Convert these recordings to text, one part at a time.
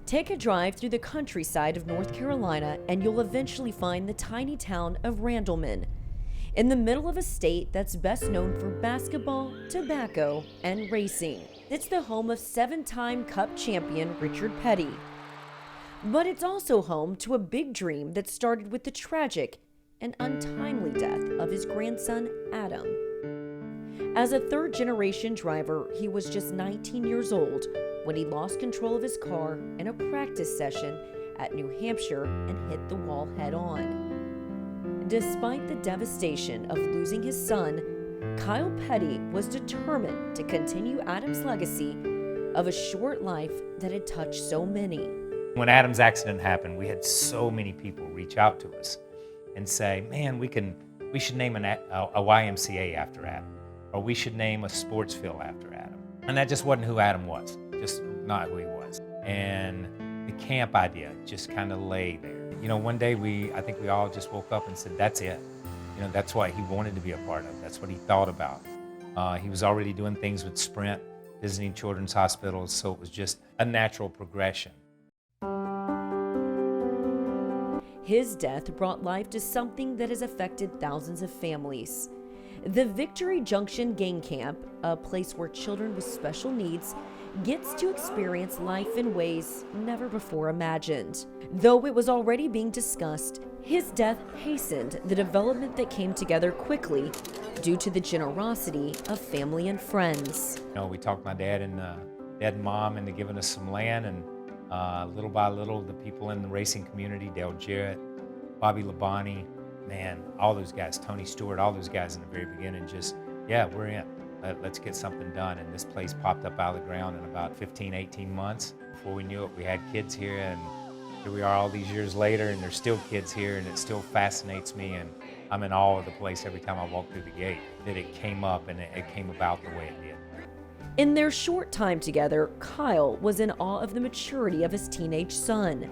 Take a drive through the countryside of North Carolina and you'll eventually find the tiny town of Randleman, in the middle of a state that's best known for basketball, tobacco, and racing. It's the home of 7-time Cup champion Richard Petty. But it's also home to a big dream that started with the tragic and untimely death of his grandson, Adam. As a third-generation driver, he was just 19 years old when he lost control of his car in a practice session at New Hampshire and hit the wall head-on. Despite the devastation of losing his son, Kyle Petty was determined to continue Adam's legacy of a short life that had touched so many. When Adam's accident happened, we had so many people reach out to us and say, man, we should name a YMCA after Adam, or we should name a sports field after Adam. And that just wasn't who Adam was, just not who he was. And the camp idea just kind of lay there. You know, one day I think we all just woke up and said, that's it. You know, that's what he wanted to be a part of. That's what he thought about. He was already doing things with Sprint, visiting children's hospitals, so it was just a natural progression. His death brought life to something that has affected thousands of families. The Victory Junction Gang Camp, a place where children with special needs gets to experience life in ways never before imagined. Though it was already being discussed, his death hastened the development that came together quickly due to the generosity of family and friends. You know, we talked my dad and mom into giving us some land, and little by little, the people in the racing community, Dale Jarrett, Bobby Labonte, man, all those guys, Tony Stewart, all those guys in the very beginning just, yeah, we're in. Let's get something done. And this place popped up out of the ground in about 15, 18 months. Before we knew it, we had kids here, and here we are all these years later, and there's still kids here, and it still fascinates me, and I'm in awe of the place every time I walk through the gate, that it came up and it came about the way it did. In their short time together, Kyle was in awe of the maturity of his teenage son.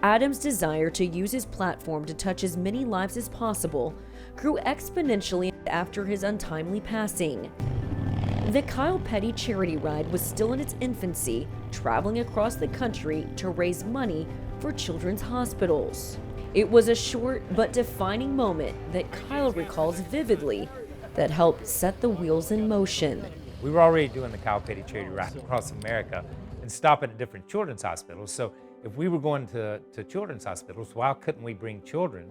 Adam's desire to use his platform to touch as many lives as possible grew exponentially after his untimely passing. The Kyle Petty charity ride was still in its infancy, traveling across the country to raise money for children's hospitals. It was a short but defining moment that Kyle recalls vividly that helped set the wheels in motion. We were already doing the Kyle Petty charity ride across America and stopping at different children's hospitals. So if we were going to children's hospitals, why couldn't we bring children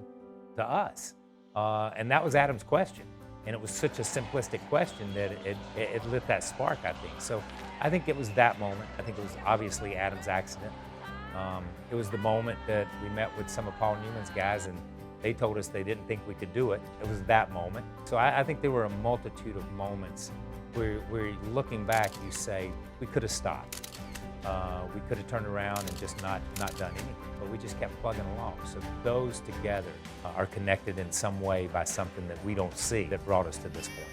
to us? And that was Adam's question. And it was such a simplistic question that it lit that spark, I think. So I think it was that moment. I think it was obviously Adam's accident. It was the moment that we met with some of Paul Newman's guys, and they told us they didn't think we could do it. It was that moment. So I think there were a multitude of moments where looking back, you say, we could have stopped. We could have turned around and just not done anything, but we just kept plugging along. So those together are connected in some way by something that we don't see that brought us to this point.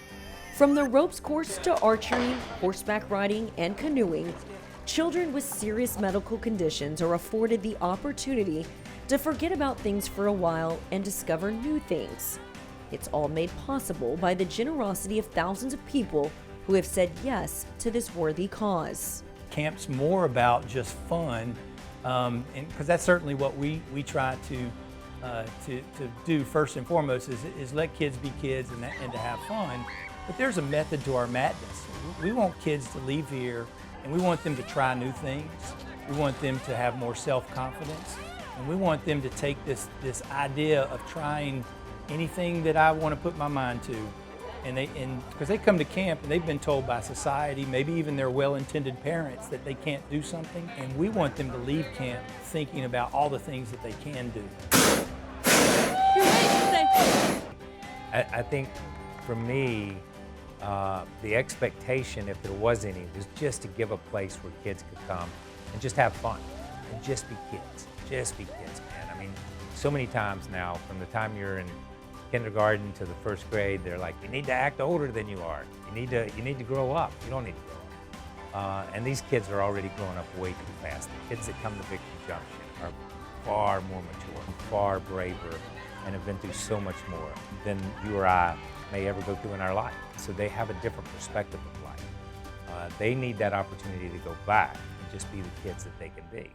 From the ropes course to archery, horseback riding, and canoeing, children with serious medical conditions are afforded the opportunity to forget about things for a while and discover new things. It's all made possible by the generosity of thousands of people who have said yes to this worthy cause. Camp's more about just fun, and because that's certainly what we try to do first and foremost is let kids be kids and to have fun. But there's a method to our madness. We want kids to leave here and we want them to try new things. We want them to have more self-confidence, and we want them to take this idea of trying anything that I want to put my mind to. And because they come to camp and they've been told by society, maybe even their well-intended parents, that they can't do something, and we want them to leave camp thinking about all the things that they can do. I think for me, the expectation, if there was any, was just to give a place where kids could come and just have fun and just be kids. Just be kids, man. I mean, so many times now, from the time you're in kindergarten to the first grade, they're like, you need to act older than you are. You need to grow up. You don't need to grow up. And these kids are already growing up way too fast. The kids that come to Victory Junction are far more mature, far braver, and have been through so much more than you or I may ever go through in our life. So they have a different perspective of life. They need that opportunity to go back and just be the kids that they can be.